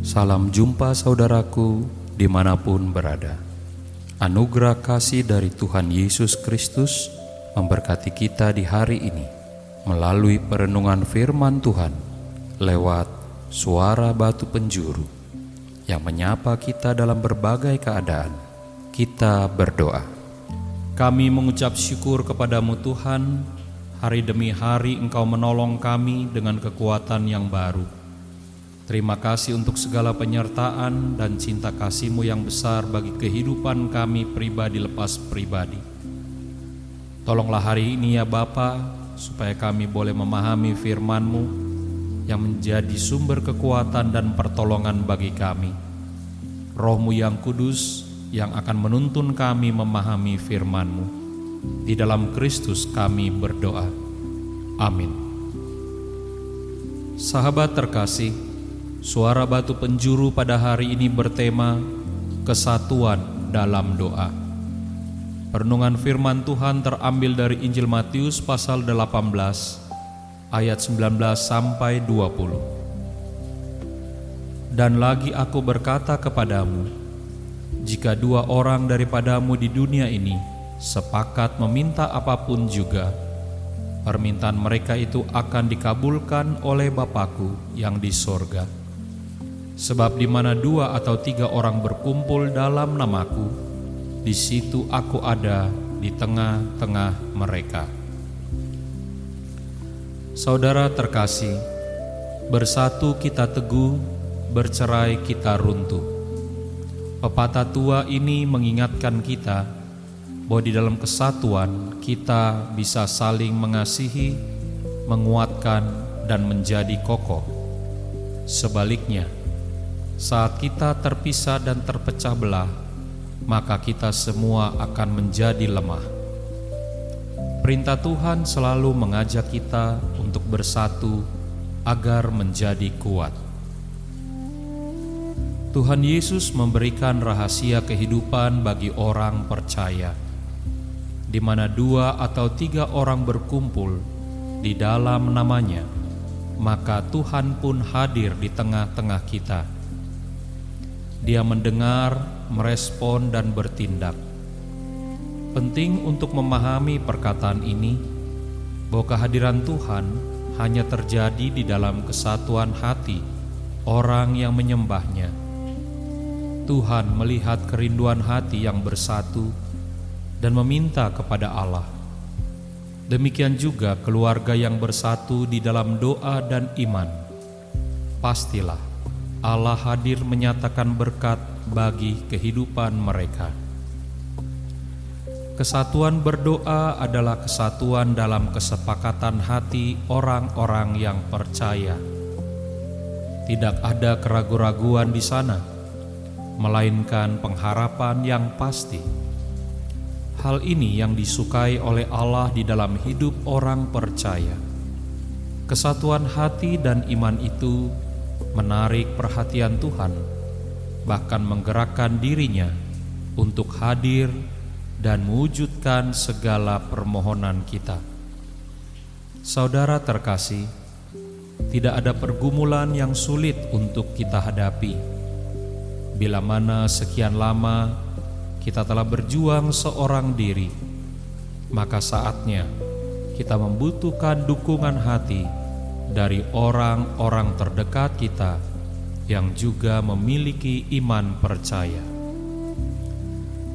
Salam jumpa saudaraku dimanapun berada. Anugerah kasih dari Tuhan Yesus Kristus memberkati kita di hari ini melalui perenungan firman Tuhan lewat suara batu penjuru yang menyapa kita dalam berbagai keadaan. Kita berdoa. Kami mengucap syukur kepadamu Tuhan, hari demi hari Engkau menolong kami dengan kekuatan yang baru. Terima kasih untuk segala penyertaan dan cinta kasih-Mu yang besar bagi kehidupan kami pribadi lepas pribadi. Tolonglah hari ini ya Bapa, supaya kami boleh memahami firman-Mu yang menjadi sumber kekuatan dan pertolongan bagi kami. Roh-Mu yang kudus yang akan menuntun kami memahami firman-Mu. Di dalam Kristus kami berdoa. Amin. Sahabat terkasih, suara batu penjuru pada hari ini bertema kesatuan dalam doa. Renungan firman Tuhan terambil dari Injil Matius pasal 18 ayat 19 sampai 20. Dan lagi aku berkata kepadamu, jika dua orang daripadamu di dunia ini sepakat meminta apapun juga, permintaan mereka itu akan dikabulkan oleh Bapa-Ku yang di sorga. Sebab di mana 2 atau 3 orang berkumpul dalam nama-Ku, di situ Aku ada di tengah-tengah mereka. Saudara terkasih, bersatu kita teguh, bercerai kita runtuh. Pepatah tua ini mengingatkan kita bahwa di dalam kesatuan kita bisa saling mengasihi, menguatkan, dan menjadi kokoh. Sebaliknya, saat kita terpisah dan terpecah belah, maka kita semua akan menjadi lemah. Perintah Tuhan selalu mengajak kita untuk bersatu agar menjadi kuat. Tuhan Yesus memberikan rahasia kehidupan bagi orang percaya, di mana 2 atau 3 orang berkumpul di dalam namanya, maka Tuhan pun hadir di tengah-tengah kita. Dia mendengar, merespon, dan bertindak. Penting untuk memahami perkataan ini, bahwa kehadiran Tuhan hanya terjadi di dalam kesatuan hati orang yang menyembahnya. Tuhan melihat kerinduan hati yang bersatu dan meminta kepada Allah. Demikian juga keluarga yang bersatu di dalam doa dan iman. Pastilah Allah hadir menyatakan berkat bagi kehidupan mereka. Kesatuan berdoa adalah kesatuan dalam kesepakatan hati orang-orang yang percaya. Tidak ada keraguan-raguan di sana, melainkan pengharapan yang pasti. Hal ini yang disukai oleh Allah di dalam hidup orang percaya. Kesatuan hati dan iman itu menarik perhatian Tuhan, bahkan menggerakkan dirinya untuk hadir dan mewujudkan segala permohonan kita. Saudara terkasih, tidak ada pergumulan yang sulit untuk kita hadapi. Bila mana sekian lama kita telah berjuang seorang diri, maka saatnya kita membutuhkan dukungan hati dari orang-orang terdekat kita yang juga memiliki iman percaya.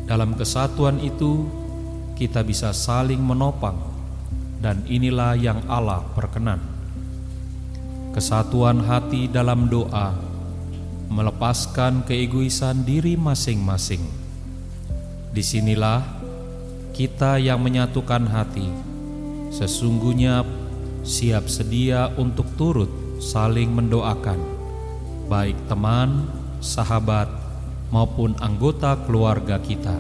Dalam kesatuan itu, kita bisa saling menopang, dan inilah yang Allah perkenan. Kesatuan hati dalam doa, melepaskan keegoisan diri masing-masing. Disinilah kita yang menyatukan hati, sesungguhnya siap sedia untuk turut saling mendoakan, baik teman, sahabat, maupun anggota keluarga kita,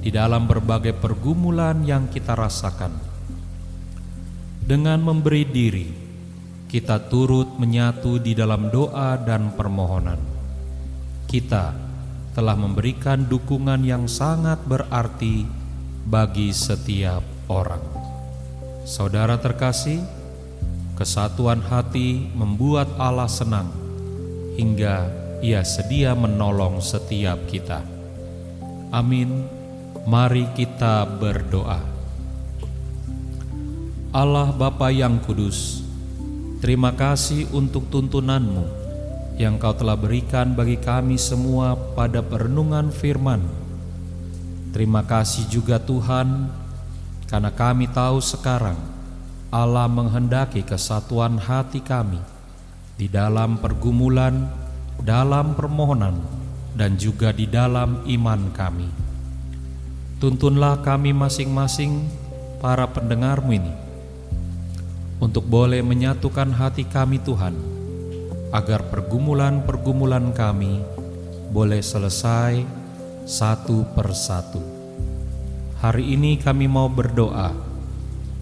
di dalam berbagai pergumulan yang kita rasakan. Dengan memberi diri, kita turut menyatu di dalam doa dan permohonan. Kita telah memberikan dukungan yang sangat berarti bagi setiap orang. Saudara terkasih, kesatuan hati membuat Allah senang hingga Ia sedia menolong setiap kita. Amin. Mari kita berdoa. Allah Bapa yang kudus, terima kasih untuk tuntunan-Mu yang Kau telah berikan bagi kami semua pada perenungan firman. Terima kasih juga Tuhan, karena kami tahu sekarang Allah menghendaki kesatuan hati kami di dalam pergumulan, dalam permohonan, dan juga di dalam iman kami. Tuntunlah kami masing-masing para pendengar-Mu ini untuk boleh menyatukan hati kami Tuhan, agar pergumulan-pergumulan kami boleh selesai satu persatu. Hari ini kami mau berdoa,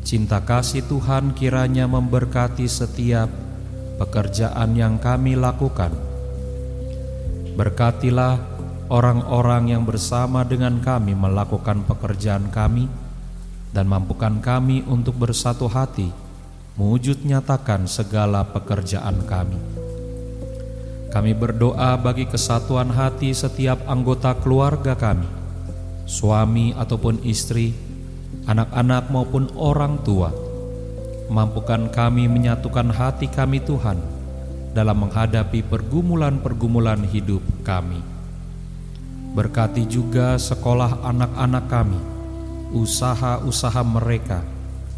cinta kasih Tuhan kiranya memberkati setiap pekerjaan yang kami lakukan. Berkatilah orang-orang yang bersama dengan kami melakukan pekerjaan kami, dan mampukan kami untuk bersatu hati mewujud nyatakan segala pekerjaan kami. Kami berdoa bagi kesatuan hati setiap anggota keluarga kami, suami ataupun istri, anak-anak maupun orang tua. Mampukan kami menyatukan hati kami Tuhan dalam menghadapi pergumulan-pergumulan hidup kami. Berkati juga sekolah anak-anak kami, usaha-usaha mereka,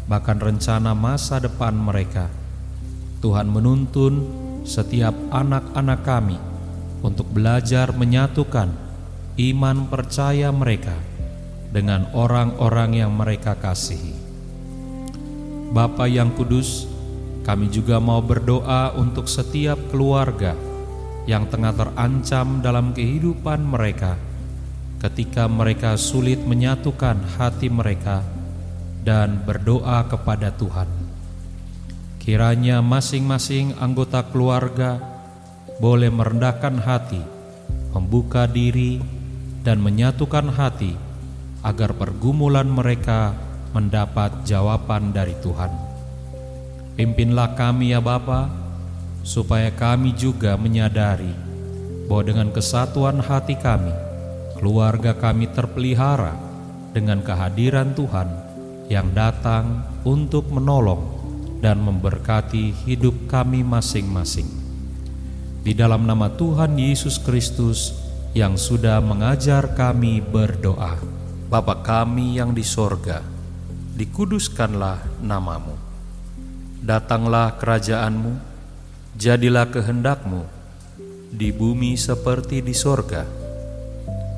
bahkan rencana masa depan mereka. Tuhan menuntun setiap anak-anak kami untuk belajar menyatukan iman percaya mereka dengan orang-orang yang mereka kasihi. Bapa yang kudus, kami juga mau berdoa untuk setiap keluarga yang tengah terancam dalam kehidupan mereka ketika mereka sulit menyatukan hati mereka dan berdoa kepada Tuhan. Kiranya masing-masing anggota keluarga boleh merendahkan hati, membuka diri, dan menyatukan hati agar pergumulan mereka mendapat jawaban dari Tuhan. Pimpinlah kami ya Bapa, supaya kami juga menyadari bahwa dengan kesatuan hati kami, keluarga kami terpelihara dengan kehadiran Tuhan yang datang untuk menolong dan memberkati hidup kami masing-masing. Di dalam nama Tuhan Yesus Kristus yang sudah mengajar kami berdoa. Bapa kami yang di sorga, dikuduskanlah nama-Mu. Datanglah kerajaan-Mu, jadilah kehendak-Mu di bumi seperti di sorga.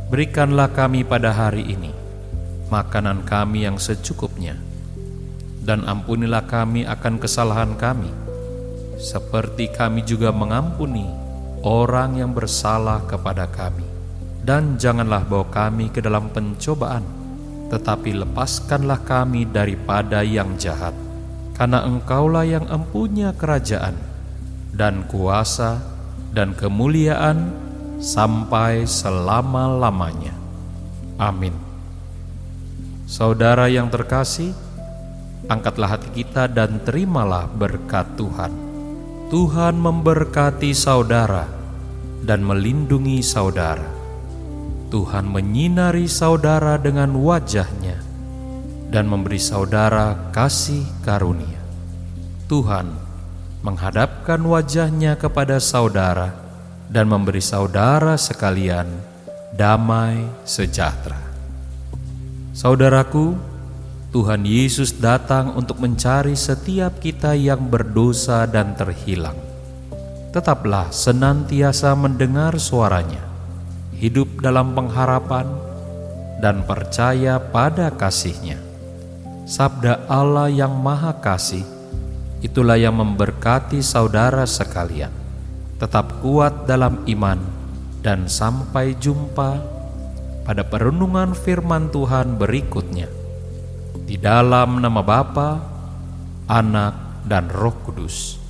Berikanlah kami pada hari ini makanan kami yang secukupnya, dan ampunilah kami akan kesalahan kami, seperti kami juga mengampuni orang yang bersalah kepada kami. Dan janganlah bawa kami ke dalam pencobaan, tetapi lepaskanlah kami daripada yang jahat. Karena Engkaulah yang empunya kerajaan dan kuasa dan kemuliaan sampai selama-lamanya. Amin. Saudara yang terkasih, angkatlah hati kita dan terimalah berkat Tuhan. Tuhan memberkati saudara dan melindungi saudara. Tuhan menyinari saudara dengan wajah-Nya dan memberi saudara kasih karunia. Tuhan menghadapkan wajah-Nya kepada saudara dan memberi saudara sekalian damai sejahtera. Saudaraku, Tuhan Yesus datang untuk mencari setiap kita yang berdosa dan terhilang. Tetaplah senantiasa mendengar suara-Nya, hidup dalam pengharapan, dan percaya pada kasih-Nya. Sabda Allah yang Maha Kasih, itulah yang memberkati saudara sekalian. Tetap kuat dalam iman, dan sampai jumpa pada perenungan firman Tuhan berikutnya. Di dalam nama Bapa, Anak, dan Roh Kudus.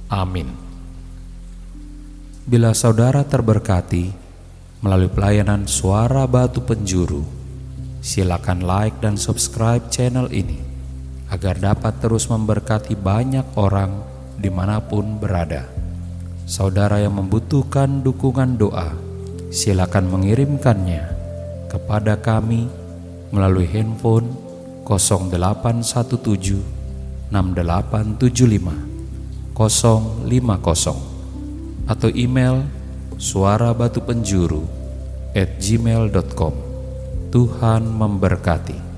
Amin. Bila saudara terberkati, melalui pelayanan Suara Batu Penjuru. Silakan like dan subscribe channel ini agar dapat terus memberkati banyak orang dimanapun berada. Saudara yang membutuhkan dukungan doa, silakan mengirimkannya kepada kami melalui handphone 0817 6875 050 atau email suarabatupenjuru@gmail.com. Tuhan memberkati.